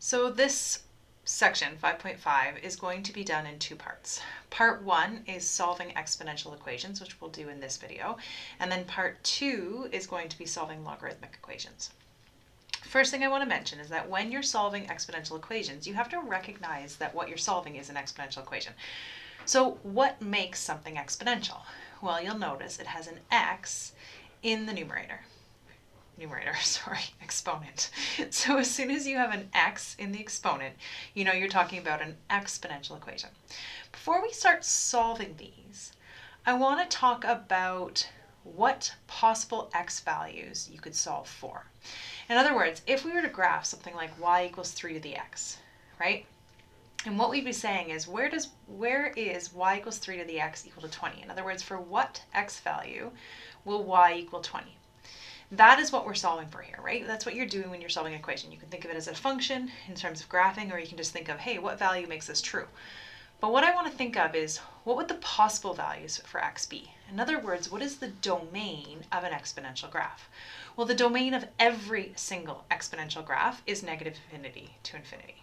So this section 5.5 is going to be done in two parts. Part 1 is solving exponential equations, which we'll do in this video, and then part 2 is going to be solving logarithmic equations. First thing I want to mention is that when you're solving exponential equations, you have to recognize that what you're solving is an exponential equation. So what makes something exponential? Well, you'll notice it has an x in the exponent. So as soon as you have an x in the exponent, you know you're talking about an exponential equation. Before we start solving these, I want to talk about what possible x values you could solve for. In other words, if we were to graph something like y equals 3 to the x, right? And what we'd be saying is, where is y equals 3 to the x equal to 20? In other words, for what x value will y equal 20? That is what we're solving for here, right? That's what you're doing when you're solving an equation. You can think of it as a function in terms of graphing, or you can just think of, hey, what value makes this true? But what I want to think of is, what would the possible values for x be? In other words, what is the domain of an exponential graph? Well, the domain of every single exponential graph is negative infinity to infinity.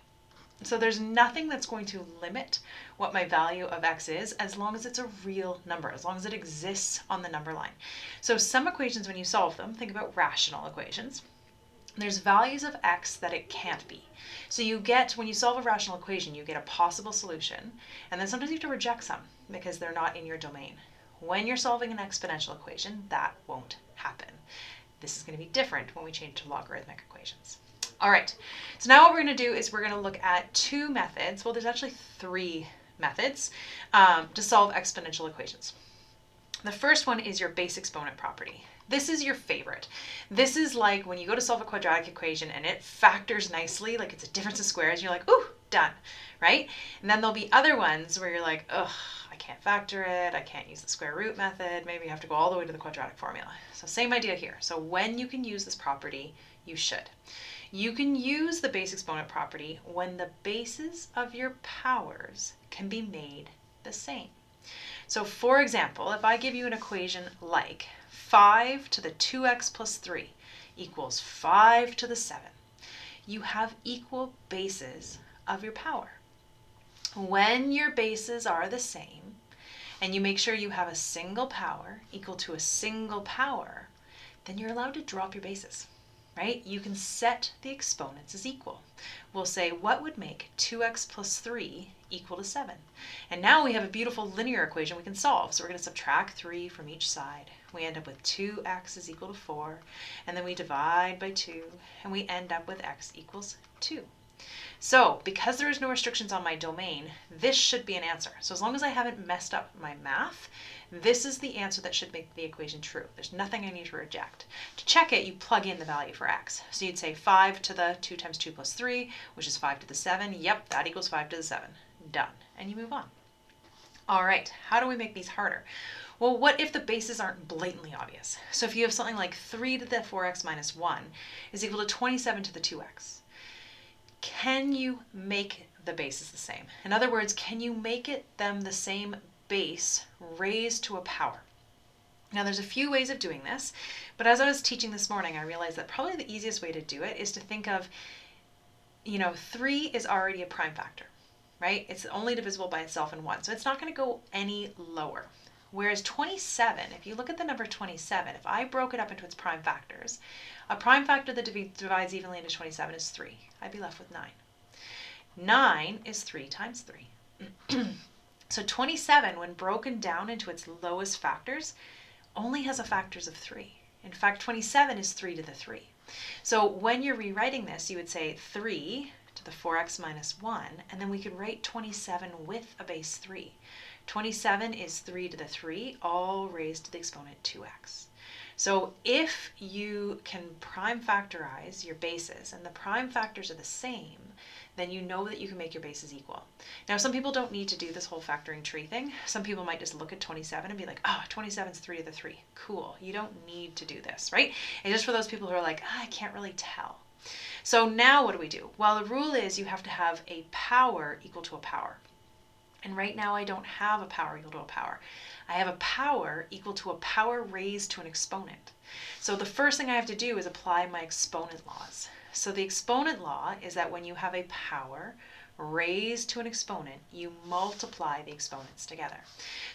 So there's nothing that's going to limit what my value of x is as long as it's a real number, as long as it exists on the number line. So some equations, when you solve them, think about rational equations. There's values of x that it can't be. So you get, when you solve a rational equation, you get a possible solution, and then sometimes you have to reject some because they're not in your domain. When you're solving an exponential equation, that won't happen. This is going to be different when we change to logarithmic equations. All right, so now what we're going to do is we're going to look at two methods. Well, there's actually three methods to solve exponential equations. The first one is your base exponent property. This is your favorite. This is like when you go to solve a quadratic equation and it factors nicely, like it's a difference of squares, and you're like, ooh, done, right? And then there'll be other ones where you're like, ugh, I can't factor it, I can't use the square root method, maybe you have to go all the way to the quadratic formula. So same idea here. So when you can use this property, you should. You can use the base exponent property when the bases of your powers can be made the same. So for example, if I give you an equation like 5 to the 2x plus 3 equals 5 to the 7, you have equal bases of your power. When your bases are the same, and you make sure you have a single power equal to a single power, then you're allowed to drop your bases, right? You can set the exponents as equal. We'll say, what would make 2x plus 3 equal to 7? And now we have a beautiful linear equation we can solve. So we're going to subtract 3 from each side. We end up with 2x is equal to 4, and then we divide by 2, and we end up with x equals 2. So because there is no restrictions on my domain, this should be an answer. So as long as I haven't messed up my math, this is the answer that should make the equation true. There's nothing I need to reject. To check it, you plug in the value for x. So you'd say 5 to the 2 times 2 plus 3, which is 5 to the 7. Yep, that equals 5 to the 7. Done. And you move on. All right, how do we make these harder? Well, what if the bases aren't blatantly obvious? So if you have something like 3 to the 4x minus 1 is equal to 27 to the 2x. Can you make the bases the same? In other words, can you make them the same base raised to a power? Now there's a few ways of doing this, but as I was teaching this morning, I realized that probably the easiest way to do it is to think of, 3 is already a prime factor, right? It's only divisible by itself in 1, so it's not going to go any lower. Whereas 27, if you look at the number 27, if I broke it up into its prime factors, a prime factor that divides evenly into 27 is 3. I'd be left with 9. 9 is 3 times 3. So 27, when broken down into its lowest factors, only has a factors of 3. In fact, 27 is 3 to the 3. So when you're rewriting this, you would say 3 to the 4x minus 1, and then we could write 27 with a base 3. 27 is 3 to the 3, all raised to the exponent 2x. So if you can prime factorize your bases and the prime factors are the same, then you know that you can make your bases equal. Now, some people don't need to do this whole factoring tree thing. Some people might just look at 27 and be like, oh, 27 is 3 to the 3. Cool. You don't need to do this, right? It's just for those people who are like, I can't really tell. So now what do we do? Well, the rule is you have to have a power equal to a power. And right now I don't have a power equal to a power. I have a power equal to a power raised to an exponent. So the first thing I have to do is apply my exponent laws. So the exponent law is that when you have a power raised to an exponent, you multiply the exponents together.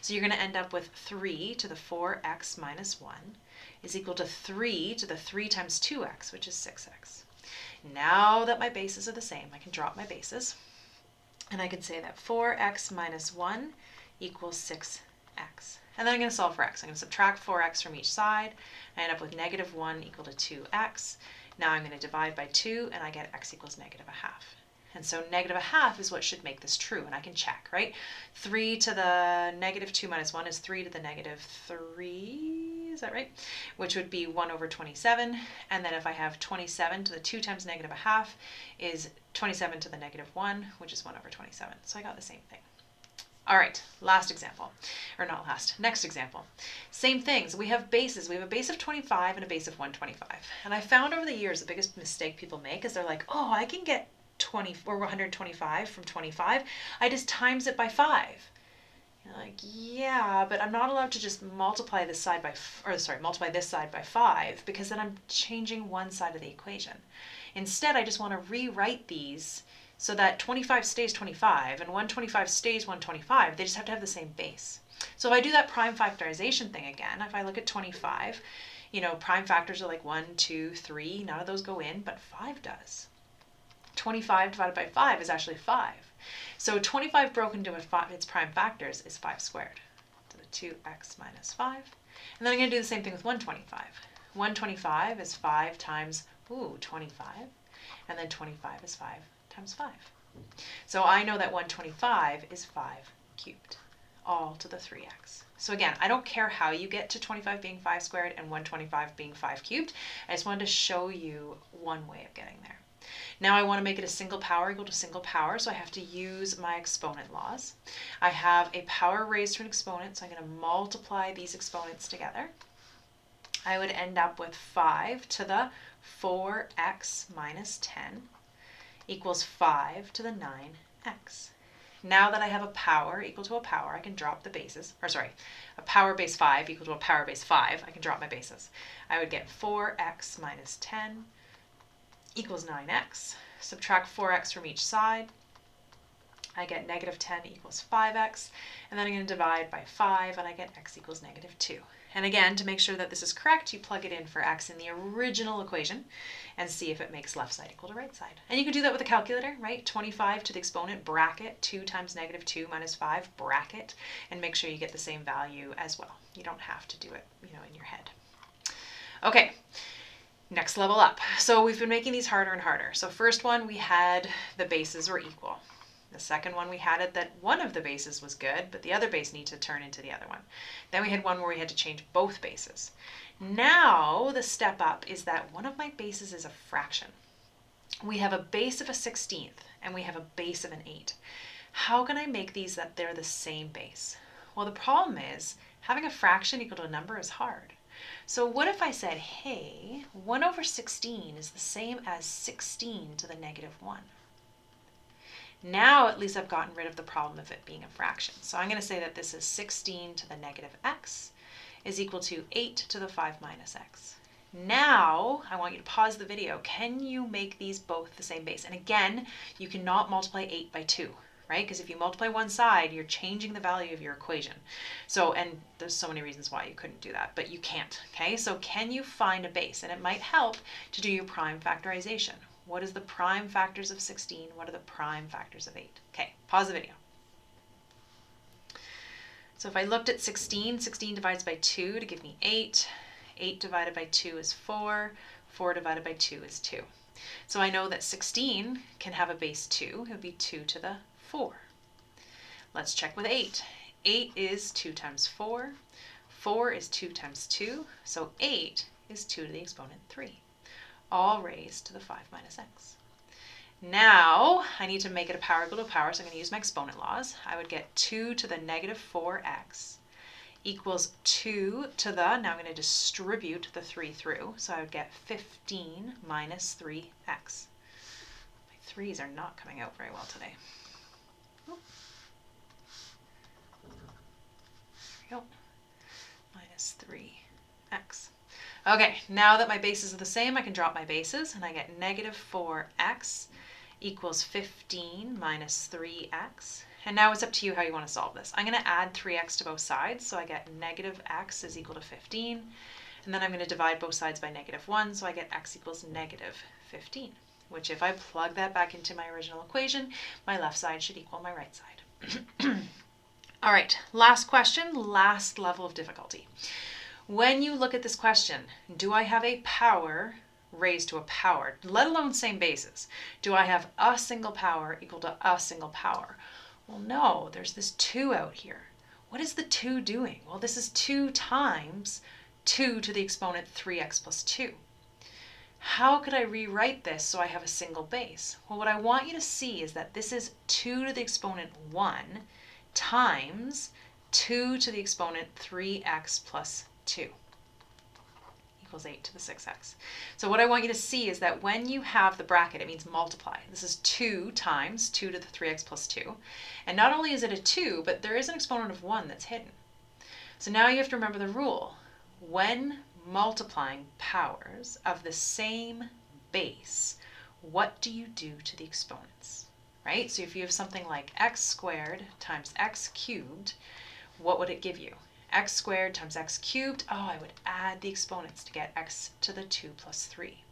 So you're going to end up with 3 to the 4x minus 1 is equal to 3 to the 3 times 2x, which is 6x. Now that my bases are the same, I can drop my bases, and I can say that 4x minus 1 equals 6x. And then I'm going to solve for x. I'm going to subtract 4x from each side. I end up with negative 1 equal to 2x. Now I'm going to divide by 2, and I get x equals negative a half. And so negative a half is what should make this true, and I can check, right? 3 to the negative 2 minus 1 is 3 to the negative 3, is that right? Which would be 1 over 27, and then if I have 27 to the 2 times negative a half is 27 to the negative 1, which is 1 over 27. So I got the same thing. All right, last example, or not last, next example. Same things, we have bases. We have a base of 25 and a base of 125. And I found over the years the biggest mistake people make is they're like, oh, I can get 20 or 125 from 25. I just times it by 5. You're like, yeah, but I'm not allowed to just multiply this side by, multiply this side by 5, because then I'm changing one side of the equation. Instead, I just want to rewrite these so that 25 stays 25 and 125 stays 125. They just have to have the same base. So if I do that prime factorization thing again, if I look at 25, prime factors are like 1, 2, 3. None of those go in, but 5 does. 25 divided by 5 is actually 5. So 25 broken into its prime factors is 5 squared to the 2x minus 5. And then I'm going to do the same thing with 125. 125 is 5 times 25, and then 25 is 5 times 5. So I know that 125 is 5 cubed, all to the 3x. So again, I don't care how you get to 25 being 5 squared and 125 being 5 cubed. I just wanted to show you one way of getting there. Now I want to make it a single power equal to single power, so I have to use my exponent laws. I have a power raised to an exponent, so I'm going to multiply these exponents together. I would end up with 5 to the 4x minus 10 equals 5 to the 9x. Now that I have a power equal to a power, I can drop the bases, a power base 5 equal to a power base 5, I can drop my bases. I would get 4x minus 10 equals 9x. Subtract 4x from each side. I get negative 10 equals 5x. And then I'm going to divide by 5, and I get x equals negative 2. And again, to make sure that this is correct, you plug it in for x in the original equation and see if it makes left side equal to right side. And you can do that with a calculator, right? 25 to the exponent, bracket, 2 times negative 2 minus 5, bracket, and make sure you get the same value as well. You don't have to do it, in your head. Okay. Next level up. So we've been making these harder and harder. So first one, we had the bases were equal. The second one, we had it that one of the bases was good, but the other base needs to turn into the other one. Then we had one where we had to change both bases. Now the step up is that one of my bases is a fraction. We have a base of a 16th and we have a base of an 8. How can I make these that they're the same base? Well, the problem is having a fraction equal to a number is hard. So what if I said, hey, 1 over 16 is the same as 16 to the negative 1? Now at least I've gotten rid of the problem of it being a fraction. So I'm going to say that this is 16 to the negative x is equal to 8 to the 5 minus x. Now I want you to pause the video. Can you make these both the same base? And again, you cannot multiply 8 by 2. Right? Because if you multiply one side, you're changing the value of your equation. So, and there's so many reasons why you couldn't do that, but you can't, okay? So can you find a base? And it might help to do your prime factorization. What is the prime factors of 16? What are the prime factors of 8? Okay, pause the video. So if I looked at 16, 16 divides by 2 to give me 8. 8 divided by 2 is 4. 4 divided by 2 is 2. So I know that 16 can have a base 2. It would be 2 to the 4. Let's check with 8. 8 is 2 times 4. 4 is 2 times 2. So 8 is 2 to the exponent 3. All raised to the 5 minus x. Now I need to make it a power equal to a power, so I'm going to use my exponent laws. I would get 2 to the negative 4x equals 2 to the, now I'm going to distribute the 3 through, so I would get 15 minus 3x. My 3's are not coming out very well today. There we go. Minus 3x. Okay, now that my bases are the same, I can drop my bases, and I get negative 4x equals 15 minus 3x. And now it's up to you how you want to solve this. I'm going to add 3x to both sides, so I get negative x is equal to 15. And then I'm going to divide both sides by negative 1, so I get x equals negative 15, which if I plug that back into my original equation, my left side should equal my right side. All right, last question, last level of difficulty. When you look at this question, do I have a power raised to a power, let alone same bases? Do I have a single power equal to a single power? Well, no, there's this 2 out here. What is the 2 doing? Well, this is 2 times 2 to the exponent 3x plus 2. How could I rewrite this so I have a single base? Well, what I want you to see is that this is 2 to the exponent 1 times 2 to the exponent 3x plus 2 equals 8 to the 6x. So what I want you to see is that when you have the bracket, it means multiply. This is 2 times 2 to the 3x plus 2. And not only is it a 2, but there is an exponent of 1 that's hidden. So now you have to remember the rule. When multiplying powers of the same base, what do you do to the exponents? Right? So if you have something like x squared times x cubed, what would it give you? X squared times x cubed, I would add the exponents to get x to the 2 plus 3.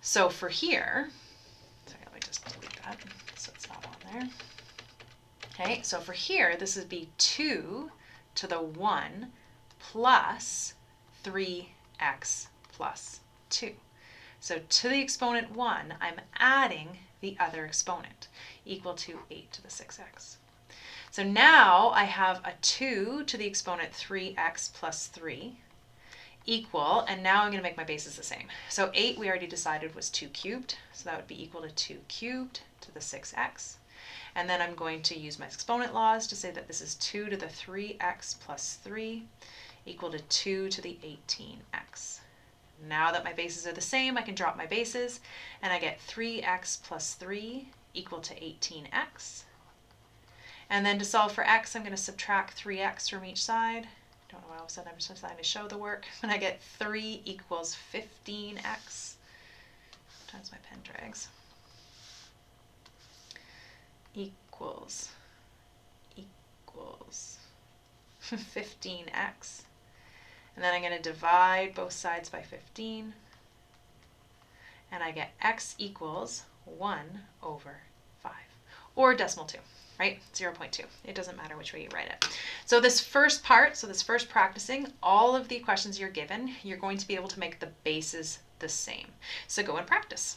So for here, sorry, let me just delete that so it's not on there. Okay, so for here, this would be 2 to the 1 plus 3x plus 2. So to the exponent 1, I'm adding the other exponent, equal to 8 to the 6x. So now I have a 2 to the exponent 3x plus 3 equal, and now I'm going to make my bases the same. So 8 we already decided was 2 cubed, so that would be equal to 2 cubed to the 6x. And then I'm going to use my exponent laws to say that this is 2 to the 3x plus 3 equal to 2 to the 18x. Now that my bases are the same, I can drop my bases, and I get 3x plus 3 equal to 18x. And then to solve for x, I'm going to subtract 3x from each side. Don't know why all of a sudden I'm just deciding to show the work. And I get 3 equals 15x. Sometimes my pen drags. Equals 15x. And then I'm going to divide both sides by 15. And I get x equals 1 over 5. Or decimal 2. Right? 0.2. It doesn't matter which way you write it. So this first part, this first practicing, all of the questions you're given, you're going to be able to make the bases the same. So go and practice.